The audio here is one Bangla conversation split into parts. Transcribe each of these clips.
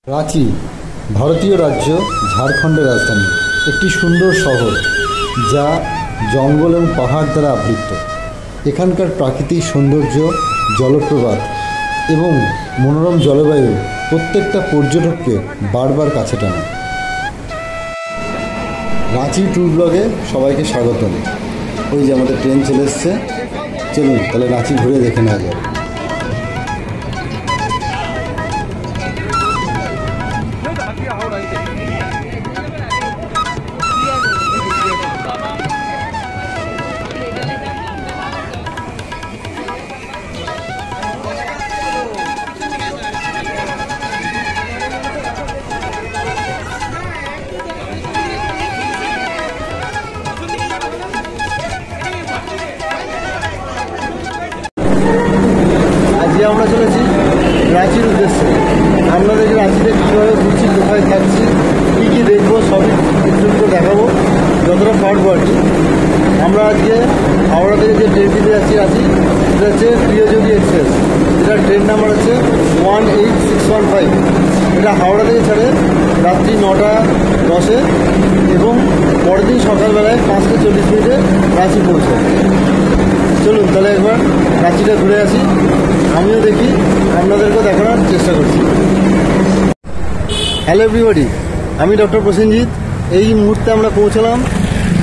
রাঁচি ভারতীয় রাজ্য ঝাড়খণ্ডের রাজধানী, একটি সুন্দর শহর যা জঙ্গল এবং পাহাড় দ্বারা আবৃত। এখানকার প্রাকৃতিক সৌন্দর্য, জলপ্রপাত এবং মনোরম জলবায়ু প্রত্যেকটা পর্যটককে বারবার কাছে টানে। রাঁচি ট্যুর ব্লগে সবাইকে স্বাগতম। ওই যে আমাদের ট্রেন চলে এসছে, চলুন তাহলে রাঁচি ঘুরে দেখে নেওয়া যাবে। আজকে আমরা চলেছি রাঁচির উদ্দেশ্যে। আপনাদেরকে রাঁচিতে কীভাবে ঘুরছি, কোথায় থাকছি, কী কী দেখবো সবই একটু দেখাবো যতটা পারবো। আমরা আজকে হাওড়া থেকে যে ট্রেনটিতে যাচ্ছি রাঁচি, সেটা হচ্ছে প্রিয়যোগী এক্সপ্রেস। এটার ট্রেন নাম্বার হচ্ছে 18615। এটা হাওড়া থেকে ছাড়ে রাত্রি 9:10 এবং পরের দিন সকালবেলায় 5:40 রাঁচি পৌঁছায়। চলুন তাহলে একবার রাঁচিটা ঘুরে আসি, আমিও দেখি, আপনাদেরকেও দেখানোর চেষ্টা করছি। হ্যালো এভরিবডি, আমি ডক্টর প্রসেনজিৎ। এই মুহূর্তে আমরা পৌঁছলাম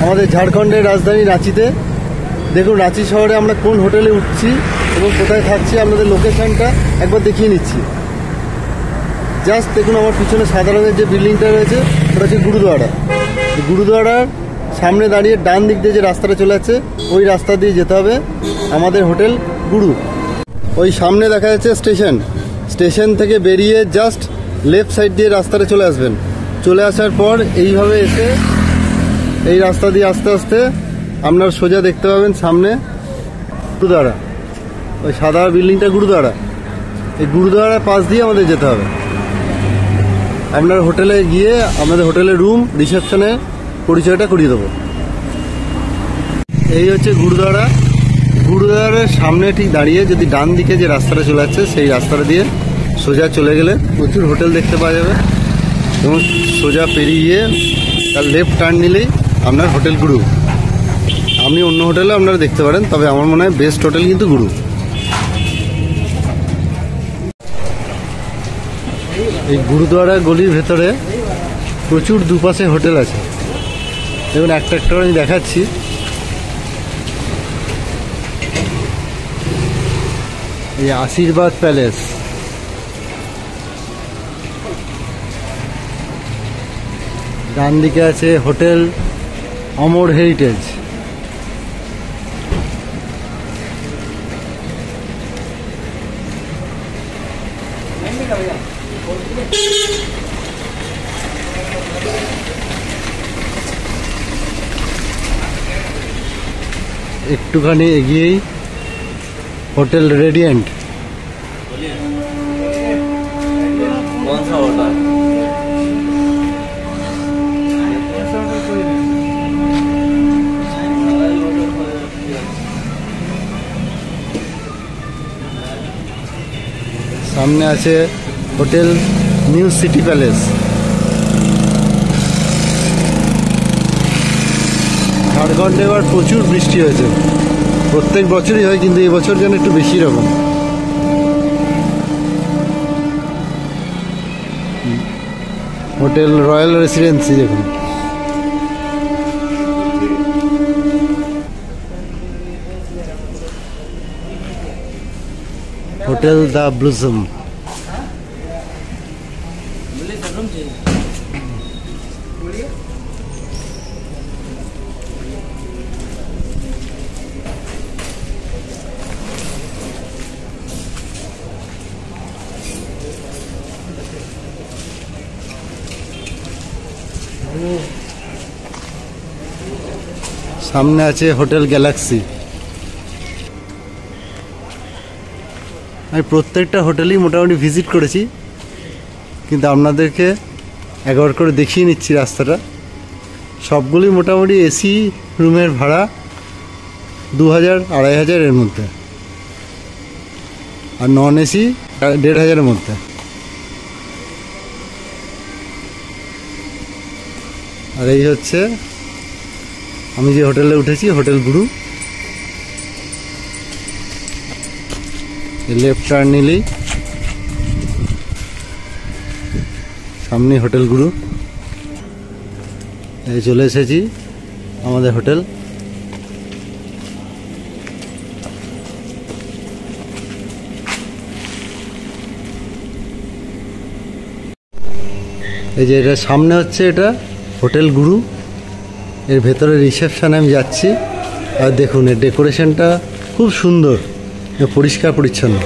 আমাদের ঝাড়খণ্ডের রাজধানী রাঁচিতে। দেখুন রাঁচি শহরে আমরা কোন হোটেলে উঠছি এবং কোথায় থাকছি, আপনাদের লোকেশানটা একবার দেখিয়ে নিচ্ছি। জাস্ট দেখুন আমার পিছনে সাদা রঙের যে বিল্ডিংটা রয়েছে, ওটা হচ্ছে গুরুদুয়ারা। গুরুদুয়ারার সামনে দাঁড়িয়ে ডান দিক দিয়ে যে রাস্তাটা চলে যাচ্ছে, ওই রাস্তা দিয়ে যেতে হবে আমাদের হোটেল গুরু। ওই সামনে দেখা যাচ্ছে স্টেশন। স্টেশন থেকে বেরিয়ে জাস্ট লেফট সাইড দিয়ে রাস্তাটা চলে আসবেন। চলে আসার পর এইভাবে এসে এই রাস্তা দিয়ে আস্তে আস্তে আপনার সোজা দেখতে পাবেন সামনে গুরুদুয়ারা। ওই সাদা বিল্ডিংটা গুরুদুয়ারা। এই গুরুদুয়ারার পাশ দিয়ে আমাদের যেতে হবে। আপনার হোটেলে গিয়ে আমাদের হোটেলের রুম, রিসেপশনে পরিচয়টা করিয়ে দেবো। এই হচ্ছে গুরুদুয়ারা। গুরুদুয়ারার সামনে ঠিক দাঁড়িয়ে যদি ডান দিকে যে রাস্তাটা চলে যাচ্ছে, সেই রাস্তাটা দিয়ে সোজা চলে গেলে প্রচুর হোটেল দেখতে পাওয়া যাবে এবং সোজা পেরিয়ে তার লেফট টার্ন নিলেই আপনার হোটেল গুরু। আপনি অন্য হোটেলে আপনারা দেখতে পারেন, তবে আমার মনে হয় বেস্ট হোটেল কিন্তু গুরু। এই গুরুদুয়ারা গলির ভেতরে প্রচুর দুপাশে হোটেল আছে। দেখুন একটা একটা আমি দেখাচ্ছি। এই আশীর্বাদ প্যালেস, ডান দিকে আছে হোটেল অমর হেরিটেজ। একটুখানি এগিয়েই হোটেল রেডিয়েন্ট। সামনে আছে হোটেল নিউ সিটি প্যালেস। ঝাড়খণ্ডে এবার প্রচুর বৃষ্টি হয়েছে, প্রত্যেক বছরই হয়, কিন্তু এই বছর যেন একটু বেশি রকম। হোটেল রয়্যাল রেসিডেন্সি দেখুন। Hotel the blossom. সামনে আছে হোটেল গ্যালাক্সি। আমি প্রত্যেকটা হোটেলই মোটামুটি ভিজিট করেছি, কিন্তু আপনাদেরকে একবার করে দেখিয়ে নিচ্ছি রাস্তাটা। সবগুলি মোটামুটি এসি রুমের ভাড়া 2000-2500 এর মধ্যে, আর নন এসি 1500 মধ্যে। আর এই হচ্ছে আমি যে হোটেলে উঠেছি, হোটেল গুরু। লেফট টার্ন নিলেই সামনে হোটেল গুরু। এই চলে এসেছি আমাদের হোটেল। এই যে এটা সামনে হচ্ছে এটা হোটেল গুরু। এর ভেতরে রিসেপশানে আমি যাচ্ছি। আর দেখুন এর ডেকোরেশনটা খুব সুন্দর, পরিষ্কার পরিচ্ছন্ন।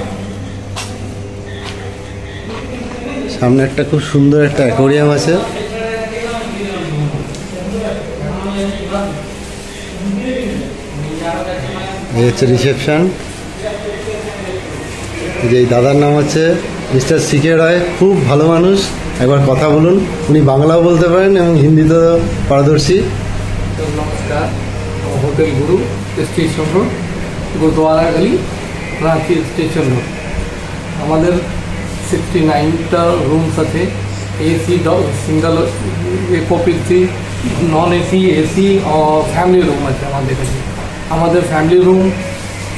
সামনে একটা খুব সুন্দর একটা অ্যাকোয়ারিয়াম আছে। এই হচ্ছে রিসেপশন। যে এই দাদার নাম হচ্ছে মিস্টার সিকে রয়, খুব ভালো মানুষ। একবার কথা বলুন, উনি বাংলাও বলতে পারেন এবং হিন্দিতেও পারদর্শী। নমস্কার, হোটেল গুরু, স্টেশন রোড, গুরুদ্বারা গলি, রাঁচি স্টেশন রোড। আমাদের 69টা রুমস আছে। AC single, AC, non AC, AC family room আছে আমাদের কাছে। আমাদের ফ্যামিলি রুম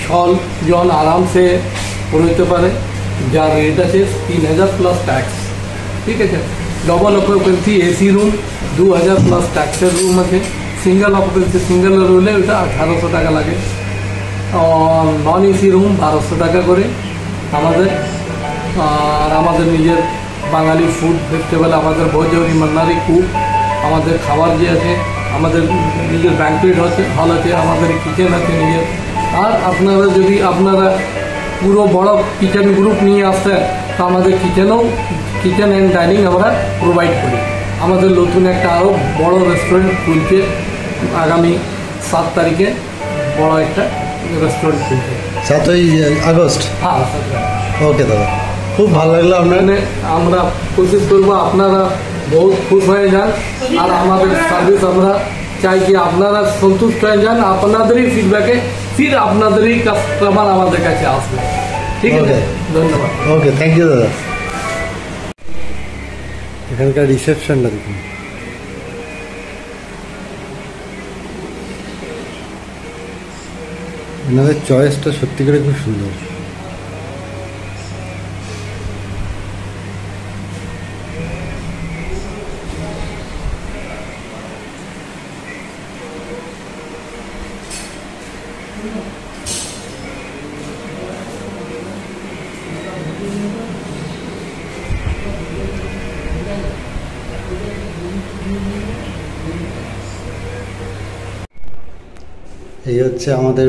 6 জন আরামসে রইতে পারে, যার রেট আছে 3000 প্লাস ট্যাক্স। ঠিক আছে। Double occupancy AC room 2000 plus ট্যাক্সের রুম আছে। সিঙ্গেল অকুপেন্সি, সিঙ্গেল রুলে ওটা 1800 টাকা লাগে। নন এসি রুম 1200 টাকা করে আমাদের। আর আমাদের নিজের বাঙালি ফুড ফেস্টিভ্যাল, আমাদের ভোজরি মান্নারি কুক, আমাদের খাবার যে আছে, আমাদের নিজের ব্যাঙ্কুয়েট হল আছে, আমাদের কিচেন আছে নিজের। আর আপনারা যদি পুরো বড় কিচেন গ্রুপ নিয়ে আসতেন, তো আমাদের কিচেন অ্যান্ড ডাইনিং আমরা প্রোভাইড করি। আমাদের নতুন একটা আরও বড় রেস্টুরেন্ট খুলছে আগামী 7 তারিখে, বড় একটা রেস্টুরেন্ট খুলছে। 7ই আগস্ট? হ্যাঁ। ওকে দাদা, খুব ভালো লাগলো। আমরা কোশিশ করবো আপনারা বহুত খুশ হয়ে যান। আর আমাদের সার্ভিস আমরা চাই কি আপনারা সন্তুষ্ট হয়ে যান। আপনাদেরই ফিডব্যাকে ফির আপনাদেরই কাস্টমার আমাদের কাছে আসবে। ঠিক আছে, ধন্যবাদ। ওকে, থ্যাংক ইউ দাদা। এখানকার রিসেপশনটা দেখুন। এনাদের চয়েসটা সত্যি করে খুব সুন্দর। এই হচ্ছে আমাদের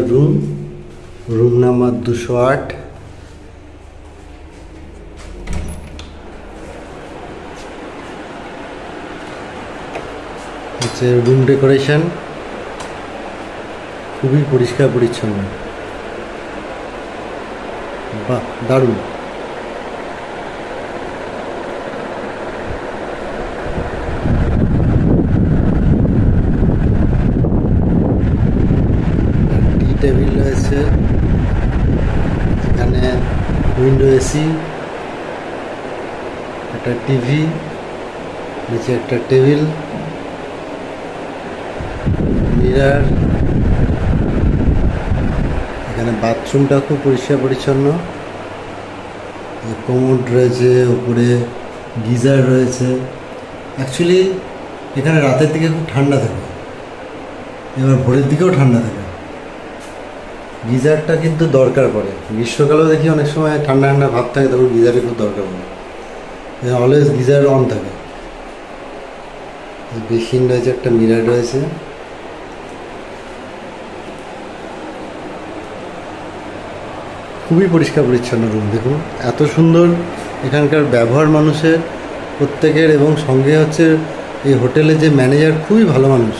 রুম নাম্বার 208। হচ্ছে রুম ডেকোরেশন, খুবই পরিষ্কার পরিচ্ছন্ন। বাহ, দারুণ। টেবিল রয়েছে এখানে, উইন্ডো এসি, একটা টিভি, নিচে একটা টেবিল, মিরর। এখানে বাথরুমটা খুব পরিষ্কার পরিচ্ছন্ন। কমোড রয়েছে, উপরে গিজার রয়েছে। অ্যাকচুয়ালি এখানে রাতের দিকে খুব ঠান্ডা থাকে, এবার ভোরের দিকেও ঠান্ডা থাকে। গিজারটা কিন্তু দরকার পড়ে, গ্রীষ্মকালেও দেখি অনেক সময় ঠান্ডা ঠান্ডা ভাব থাকে, তখন গিজারের খুব দরকার পড়ে। অলওয়েজ গিজার অন থাকে। বেসিন রয়েছে, একটা মিরর রয়েছে। খুবই পরিষ্কার পরিচ্ছন্ন রুম। দেখুন এত সুন্দর এখানকার ব্যবহার মানুষের প্রত্যেকের, এবং সঙ্গে হচ্ছে এই হোটেলের যে ম্যানেজার খুবই ভালো মানুষ।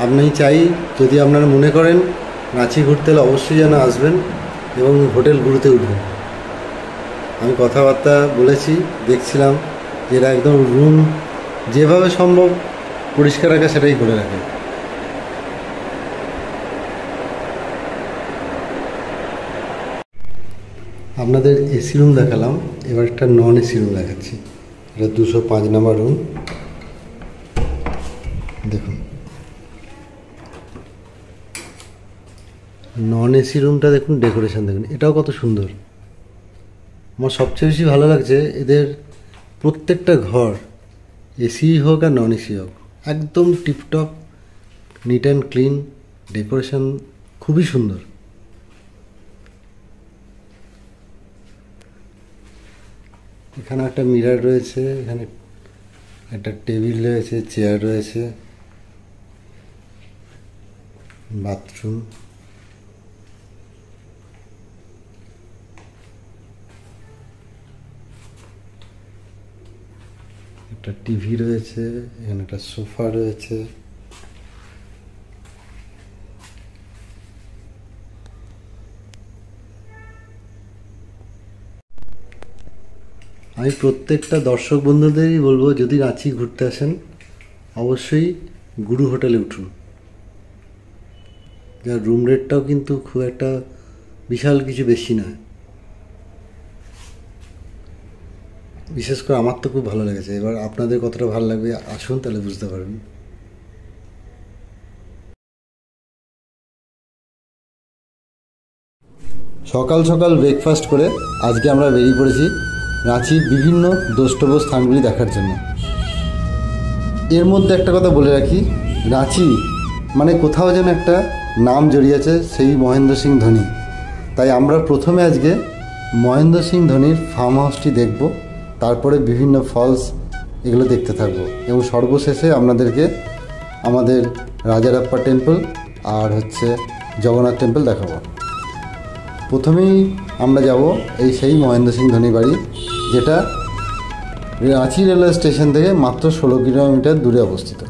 আপনি চাই যদি আপনারা মনে করেন রাঁচি ঘুরতে হলে অবশ্যই যেন আসবেন এবং হোটেল গুরুতে উঠবেন। আমি কথাবার্তা বলেছি, দেখছিলাম এরা একদম রুম যেভাবে সম্ভব পরিষ্কার রাখে সেটাই করে রাখে। আপনাদের এসি রুম দেখালাম, এবার একটা নন এসি রুম দেখাচ্ছি। এটা 205 নম্বর রুম। দেখুন নন এসি রুমটা দেখুন, ডেকোরেশন দেখুন, এটাও কত সুন্দর। আমার সবচেয়ে বেশি ভালো লাগছে এদের প্রত্যেকটা ঘর, এসি হোক আর নন এসি হোক, একদম tiptop, neat and clean, decoration খুবই সুন্দর। এখানে একটা মিরর রয়েছে, এখানে একটা টেবিল রয়েছে, চেয়ার রয়েছে, বাথরুম, একটা টিভি রয়েছে, এখানে একটা সোফা রয়েছে। আমি প্রত্যেকটা দর্শক বন্ধুদেরই বলবো, যদি রাঁচি ঘুরতে আসেন অবশ্যই গুরু হোটেলে উঠুন। যার রুম রেটটাও কিন্তু খুব একটা বিশাল কিছু বেশি নয়। বিশেষ করে আমার তো খুব ভালো লেগেছে। এবার আপনাদের কতটা ভালো লাগবে আসুন, তাহলে বুঝতে পারবেন। সকাল সকাল ব্রেকফাস্ট করে আজকে আমরা বেরিয়ে পড়েছি রাঁচির বিভিন্ন দ্রষ্টব্য স্থানগুলি দেখার জন্য। এর মধ্যে একটা কথা বলে রাখি, রাঁচি মানে কোথাও যেন একটা নাম জড়িয়ে আছে, সেই মহেন্দ্র সিং ধোনি। তাই আমরা প্রথমে আজকে মহেন্দ্র সিং ধোনির ফার্ম হাউসটি দেখব, তারপরে বিভিন্ন ফলস এগুলো দেখতে থাকবো, এবং সর্বশেষে আপনাদেরকে আমাদের রাজারাপ্পা টেম্পল আর জগন্নাথ টেম্পল দেখাবো। প্রথমেই আমরা যাব এই সেই মহেন্দ্র সিং ধোনি বাড়ি, যেটা রাঁচি রেলওয়ে স্টেশন থেকে মাত্র 16 কিলোমিটার দূরে অবস্থিত।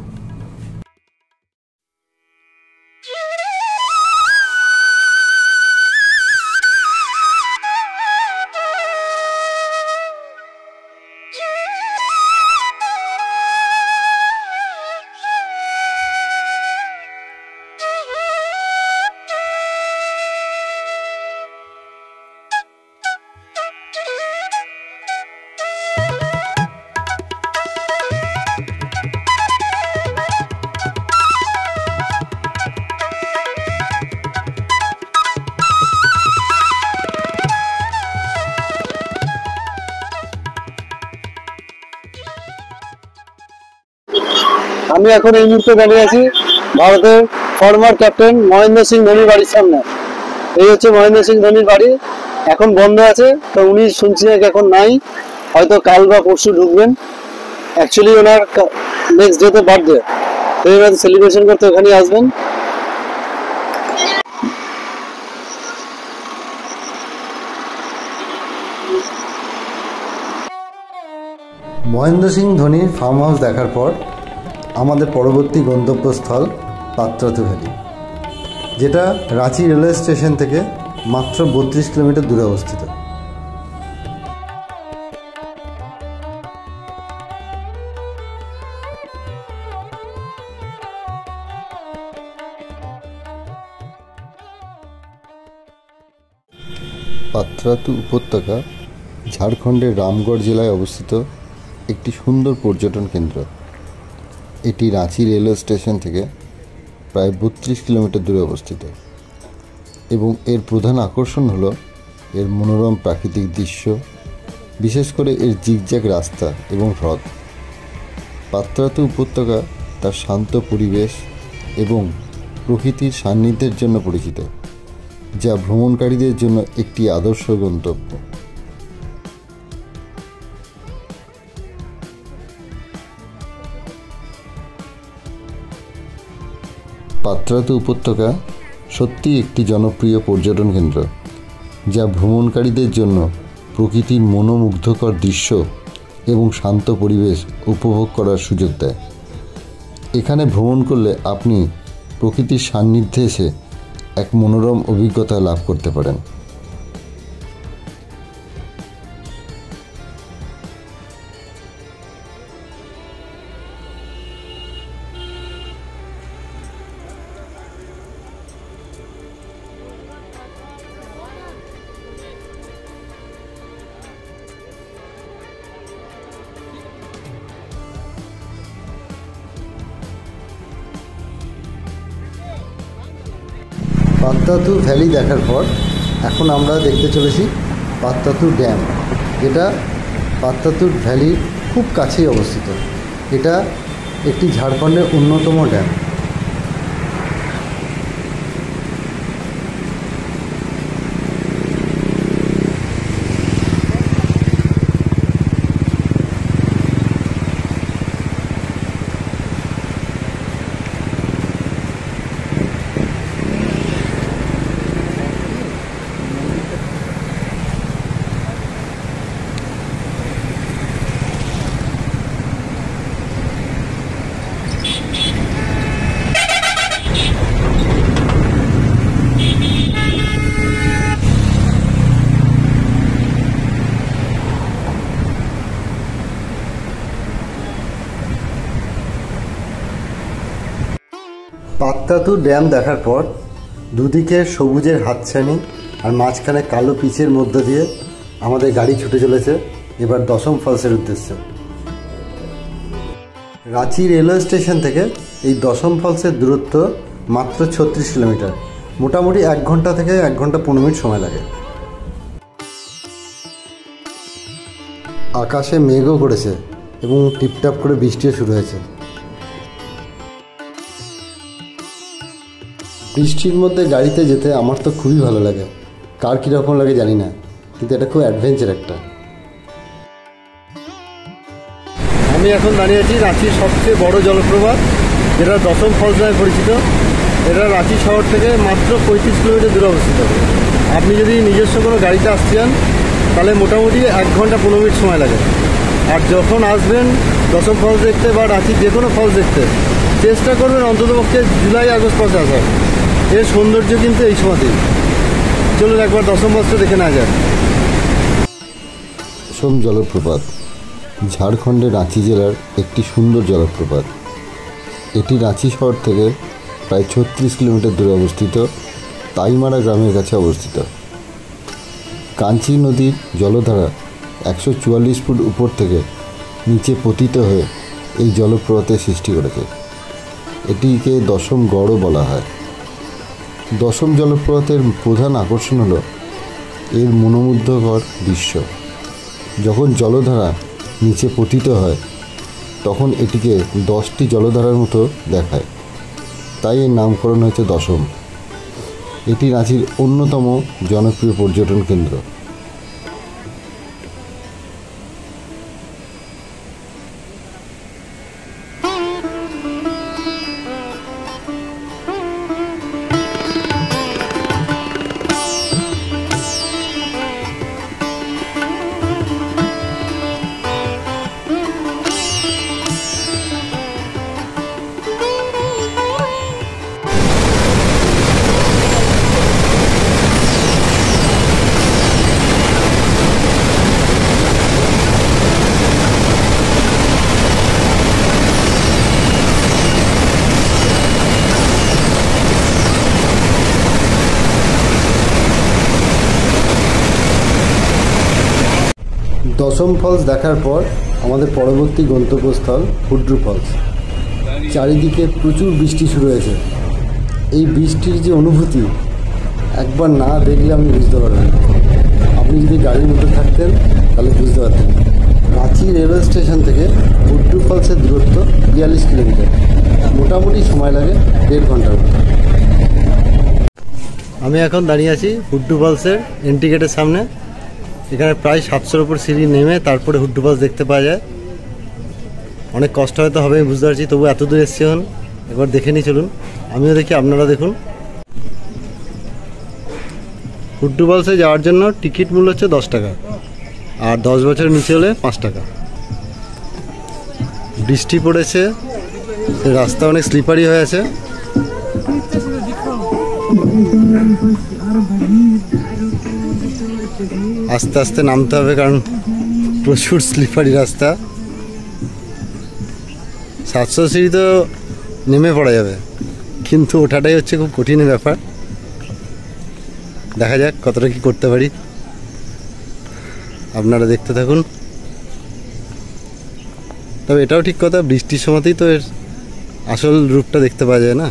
আমি এখন এই মুহূর্তে দাঁড়িয়ে আছি ভারতের ফরমার ক্যাপ্টেন মহেন্দ্র সিং ধোনির বাড়ির সামনে। এই হচ্ছে মহেন্দ্র সিং ধোনির বাড়ি, এখন বন্ধ আছে, তো উনি শুনছি এখন নাই, হয়তো কাল বা পরশু ঢুকবেন। অ্যাকচুয়ালি ওনার নেক্সট ডেতে বার্থডে, তো এবার সেলিব্রেশন করতে ওখানেই আসবেন। মহেন্দ্র সিং ধোনির ফার্ম হাউস দেখার পর আমাদের পরবর্তী গন্তব্যস্থল পাত্রাতু ভ্যালি, যেটা রাঁচি রেলওয়ে স্টেশন থেকে মাত্র 32 কিলোমিটার দূরে অবস্থিত। পাত্রাতু উপত্যকা ঝাড়খণ্ডের রামগড় জেলায় অবস্থিত একটি সুন্দর পর্যটন কেন্দ্র। এটি রাঁচি রেলওয়ে স্টেশন থেকে প্রায় 32 কিলোমিটার দূরে অবস্থিত, এবং এর প্রধান আকর্ষণ হলো এর মনোরম প্রাকৃতিক দৃশ্য, বিশেষ করে এর জিগজ্যাগ রাস্তা এবং হ্রদ। পাত্রাতু উপত্যকা তার শান্ত পরিবেশ এবং প্রকৃতির সান্নিধ্যের জন্য পরিচিত, যা ভ্রমণকারীদের জন্য একটি আদর্শ গন্তব্য। পাত্রাতু উপত্যকা সত্যিই একটি জনপ্রিয় পর্যটন কেন্দ্র, যা ভ্রমণকারীদের জন্য প্রকৃতির মনোমুগ্ধকর দৃশ্য এবং শান্ত পরিবেশ উপভোগ করার সুযোগ দেয়। এখানে ভ্রমণ করলে আপনি প্রকৃতির সান্নিধ্যে এসে এক মনোরম অভিজ্ঞতা লাভ করতে পারেন। পাত্তাতু ভ্যালি দেখার পর এখন আমরা দেখতে চলেছি পাত্তাতু ড্যাম, যেটা পাত্তাতুর ভ্যালির খুব কাছেই অবস্থিত। এটা একটি ঝাড়খণ্ডের অন্যতম ড্যাম। পাত্তাতু ড্যাম দেখার পর দুদিকে সবুজের হাতছানি আর মাঝখানে কালো পিচের মধ্য দিয়ে আমাদের গাড়ি ছুটে চলেছে এবার দশম ফলসের উদ্দেশ্যে। রাঁচি রেলওয়ে স্টেশন থেকে এই দশম ফলসের দূরত্ব মাত্র 36 কিলোমিটার। মোটামুটি 1 ঘন্টা থেকে 1 ঘন্টা 15 মিনিট সময় লাগে। আকাশে মেঘও করেছে এবং টিপটাপ করে বৃষ্টিও শুরু হয়েছে। বৃষ্টির মধ্যে গাড়িতে যেতে আমার তো খুবই ভালো লাগে, কার কীরকম লাগে জানি না, কিন্তু এটা খুব অ্যাডভেঞ্চার একটা। আমি এখন দাঁড়িয়ে আছি রাঁচির সবচেয়ে বড় জলপ্রপাত, যেটা দশম ফলস নামে পরিচিত। এটা রাঁচি শহর থেকে মাত্র 35 কিলোমিটার দূরে অবস্থিত। আপনি যদি নিজস্ব কোনো গাড়িতে আসতে চান তাহলে মোটামুটি 1 ঘন্টা 15 মিনিট সময় লাগে। আর যখন আসবেন দশম ফলস দেখতে বা রাঁচির যে কোনো ফলস দেখতে, চেষ্টা করবেন অন্ততপক্ষে জুলাই আগস্ট মাসে আসার। এর সৌন্দর্য কিন্তু এই সময়তেই। চলুন একবার দশম ফলসটা দেখে নেওয়া যায়। দশম জলপ্রপাত ঝাড়খণ্ডের রাঁচি জেলার একটি সুন্দর জলপ্রপাত। এটি রাঁচি শহর থেকে প্রায় 36 কিলোমিটার দূরে অবস্থিত, তাইমারা গ্রামের কাছে অবস্থিত। কাঞ্চি নদীর জলধারা 144 ফুট উপর থেকে নিচে পতিত হয়ে এই জলপ্রপাতের সৃষ্টি করেছে। এটিকে দশম গড়ও বলা হয়। দশম জলপ্রপাতের প্রধান আকর্ষণ হলো এর মনোমুগ্ধকর দৃশ্য। যখন জলধারা নিচে পতিত হয় তখন এটিকে 10টি জলধারার মতো দেখায়, তাই এর নামকরণ হয়েছে দশম। এটি রাঁচির অন্যতম জনপ্রিয় পর্যটন কেন্দ্র। দশম ফলস দেখার পর আমাদের পরবর্তী গন্তব্যস্থল হুড্রু ফলস। চারিদিকে প্রচুর বৃষ্টি শুরু হয়েছে। এই বৃষ্টির যে অনুভূতি একবার না দেখলে আপনি বুঝতে পারবেন। আপনি যদি গাড়ির মধ্যে থাকতেন তাহলে বুঝতে পারতেন। রাঁচি রেলওয়ে স্টেশন থেকে হুড্রু ফলসের দূরত্ব 42 কিলোমিটার। মোটামুটি সময় লাগে 1.5 ঘন্টার মতো। আমি এখন দাঁড়িয়ে আছি হুড্রু ফলসের এন্ট্রি গেটের সামনে। এখানে প্রায় 700-র উপর সিঁড়ি নেমে তারপরে হুড্রু ফলস দেখতে পাওয়া যায়। অনেক কষ্ট হয়তো হবে আমি বুঝতে পারছি, তবু এত দূর এসছি এখন একবার দেখে নিই। চলুন আমিও দেখি, আপনারা দেখুন। হুড্রু ফলসে যাওয়ার জন্য টিকিট মূল্য হচ্ছে 10 টাকা, আর 10 বছরের নিচে হলে 5 টাকা। বৃষ্টি পড়েছে, রাস্তা অনেক স্লিপারি হয়ে আছে। আস্তে আস্তে নামতে হবে কারণ প্রচুর স্লিপারি রাস্তা। 700 সিঁড়ি তো নেমে পড়া যাবে, কিন্তু ওঠাটাই হচ্ছে খুব কঠিন ব্যাপার। দেখা যাক কতটা কি করতে পারি, আপনারা দেখতে থাকুন। তবে এটাও ঠিক কথা, বৃষ্টির সময়তেই তো এর আসল রূপটা দেখতে পাওয়া যায় না।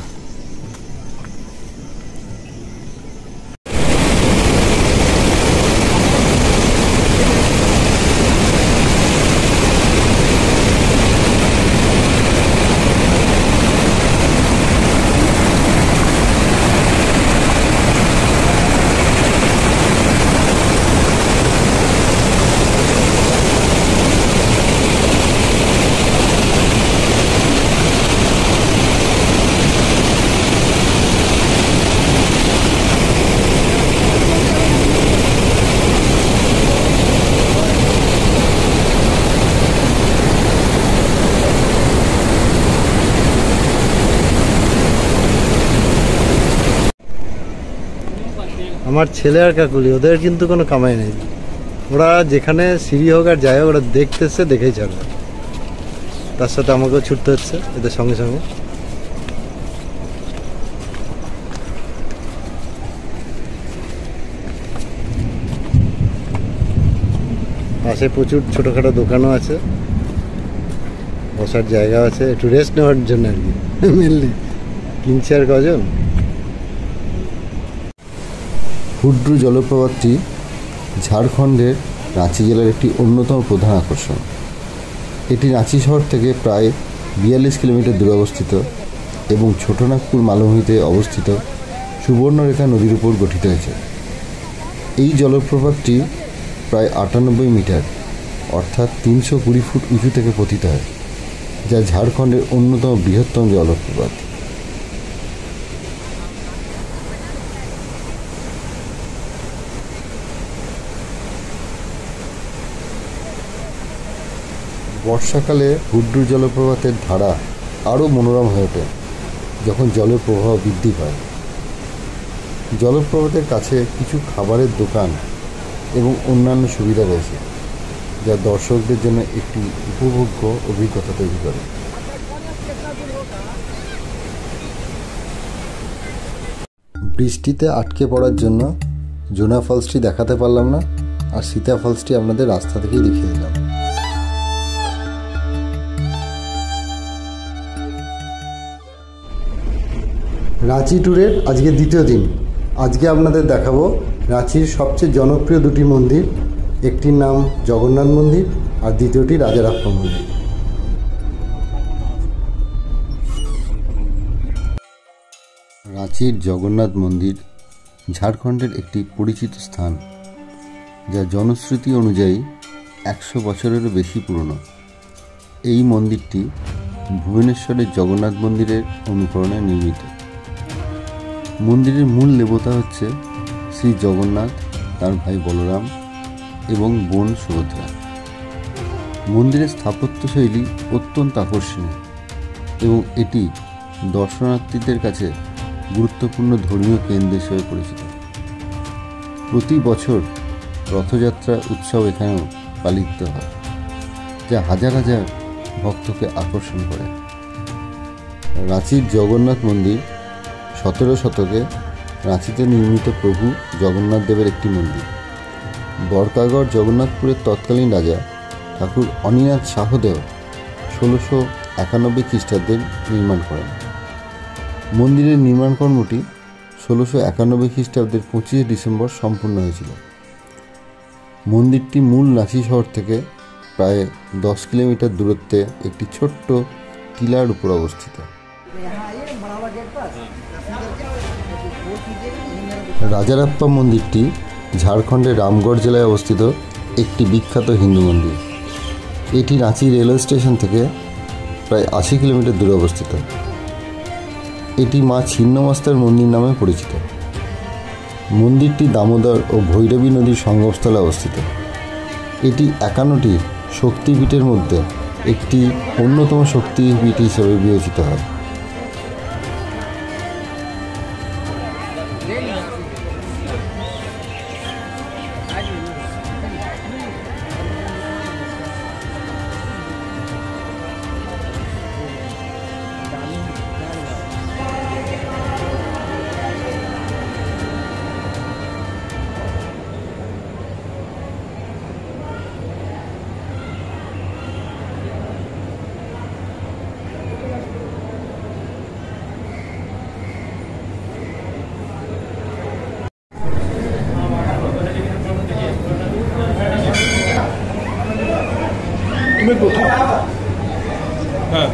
আমার ছেলে আর কাকুলি, ওদের কিন্তু কোনো কামাই নেই। ওরা যেখানে সিঁড়ি হোক আর যাই হোক, ওরা দেখতেছে, দেখেই ছাড়বে। তার সাথে আমাকেও ছুটতে হচ্ছে এদের সঙ্গে সঙ্গে। পাশে প্রচুর ছোটোখাটো দোকানও আছে, বসার জায়গা আছে, একটু রেস্ট নেওয়ার জন্য আর কি মেনলি। কিনছে আর কজন। হুড্রু জলপ্রপাতটি ঝাড়খণ্ডের রাঁচি জেলার একটি অন্যতম প্রধান আকর্ষণ। এটি রাঁচি শহর থেকে প্রায় 42 কিলোমিটার দূরে অবস্থিত এবং ছোটনাগপুর মালভূমিতে অবস্থিত সুবর্ণরেখা নদীর উপর গঠিত হয়েছে। এই জলপ্রপাতটি প্রায় 98 মিটার অর্থাৎ 320 ফুট উঁচু থেকে পতিত হয়, যা ঝাড়খণ্ডের অন্যতম বৃহত্তম জলপ্রপাত। বর্ষাকালে হুড্রু জলপ্রপাতের ধারা আরও মনোরম হয়ে ওঠে যখন জলের প্রবাহ বৃদ্ধি পায়। জলপ্রপাতের কাছে কিছু খাবারের দোকান এবং অন্যান্য সুবিধা রয়েছে, যা দর্শকদের জন্য একটি উপভোগ্য অভিজ্ঞতা তৈরি করে। বৃষ্টিতে আটকে পড়ার জন্য জোনা ফলসটি দেখাতে পারলাম না, আর সীতা ফলসটি আপনাদের রাস্তা থেকেই দেখিয়ে দিলাম। রাঁচি ট্যুরের আজকে দ্বিতীয় দিন। আজকে আপনাদের দেখাবো রাঁচির সবচেয়ে জনপ্রিয় দুটি মন্দির, একটির নাম জগন্নাথ মন্দির আর দ্বিতীয়টি রাজারাপ্পা মন্দির। রাঁচির জগন্নাথ মন্দির ঝাড়খণ্ডের একটি পরিচিত স্থান, যা জনশ্রুতি অনুযায়ী 100 বছরেরও বেশি পুরনো। এই মন্দিরটি ভুবনেশ্বরের জগন্নাথ মন্দিরের অনুকরণে নির্মিত। মন্দিরের মূল দেবতা হচ্ছে শ্রী জগন্নাথ, তার ভাই বলরাম এবং বোন সুভদ্রা। মন্দিরের স্থাপত্যশৈলী অত্যন্ত আকর্ষণীয় এবং এটি দর্শনার্থীদের কাছে গুরুত্বপূর্ণ ধর্মীয় কেন্দ্র হিসেবে পরিচিত। প্রতি বছর রথযাত্রা উৎসব এখানেও পালিত হয়, যা হাজার হাজার ভক্তকে আকর্ষণ করে। রাঁচির জগন্নাথ মন্দির 17 শতকে রাঁচিতে নির্মিত প্রভু জগন্নাথ দেবের একটি মন্দির। বরকাগড় জগন্নাথপুরের তৎকালীন রাজা ঠাকুর অনিনাথ শাহদেও 1691 খ্রিস্টাব্দে নির্মাণ করেন। মন্দিরের নির্মাণ কর্মটি 1691 খ্রিস্টাব্দের 25 ডিসেম্বর সম্পূর্ণ হয়েছিল। মন্দিরটি মূল রাঁচি শহর থেকে প্রায় 10 কিলোমিটার দূরত্বে একটি ছোট্ট টিলার উপর অবস্থিত। রাজারাপ্পা মন্দিরটি ঝাড়খণ্ডের রামগড় জেলায় অবস্থিত একটি বিখ্যাত হিন্দু মন্দির। এটি রাঁচি রেলওয়ে স্টেশন থেকে প্রায় 80 কিলোমিটার দূরে অবস্থিত। এটি মা ছিন্নমস্তার মন্দির নামে পরিচিত। মন্দিরটি দামোদর ও ভৈরবী নদীর সঙ্গমস্থলে অবস্থিত। এটি 51টি শক্তিপীঠের মধ্যে একটি অন্যতম শক্তিপীঠ হিসেবে বিবেচিত হয়। হ্যাঁ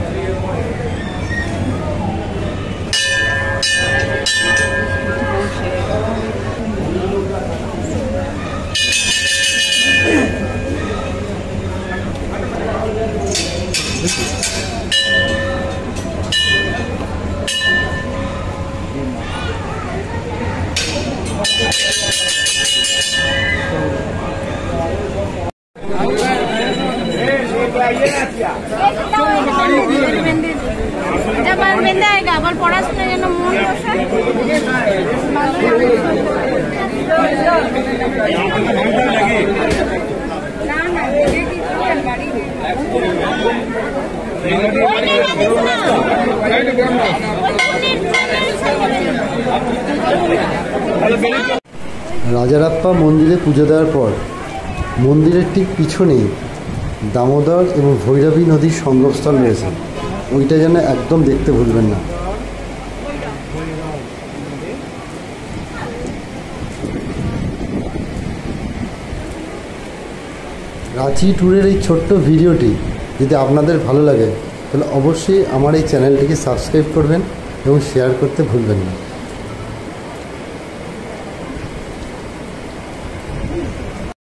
जब বেঁধে আएगा আবার পড়াশোনার জন্য মন বসে রাজারাপ্পা মন্দিরে পুজো দেওয়ার পর মন্দিরের ঠিক পিছনেই দামোদর এবং ভৈরবী নদীর সঙ্গমস্থল রয়েছে, ওইটা যেন একদম দেখতে ভুলবেন না। রাঁচি ট্যুরের এই ছোট্ট ভিডিওটি যদি আপনাদের ভালো লাগে তাহলে অবশ্যই আমার এই চ্যানেলটিকে সাবস্ক্রাইব করবেন এবং শেয়ার করতে ভুলবেন না।